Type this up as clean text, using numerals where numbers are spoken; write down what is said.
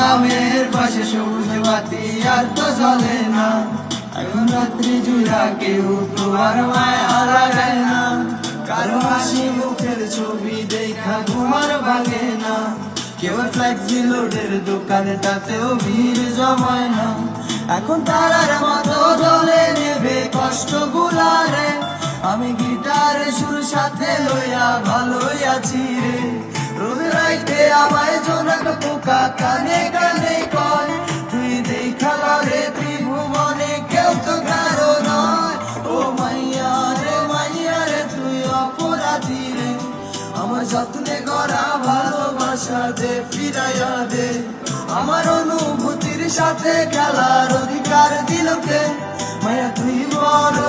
গ্রামের পাশে সবুজ বাতি আর তো জ্বলে না, এখন রাত্রি জুড়া কেউ তো আর মায়া লাগায় না, কারো হাসি মুখের ছবি দেখা ঘুমার ভাঙে না, কেউ ফ্লেক্সি লোডের দোকানটাতেও ভিড় জমায় না, এখন তারার মতো জ্বলে নেবে কষ্ট গুলারে, আমি গিটার সুর সাথে লইয়া ভালোই আছি রে, রোজ রাইতে আমায় জোনাক পোকা কানে কানে কয়, তুই দেখা রে ত্রিভুবনে কেউ তো কারো নয়, ও মাইয়া রে তুই অপরাধী রে, আমার যত্নে গড়া ভালোবাসা দে ফিরাইয়া দে, আমার অনুভূতির সাথে খেলার অধিকার দিল কে, মায়া তুই বড়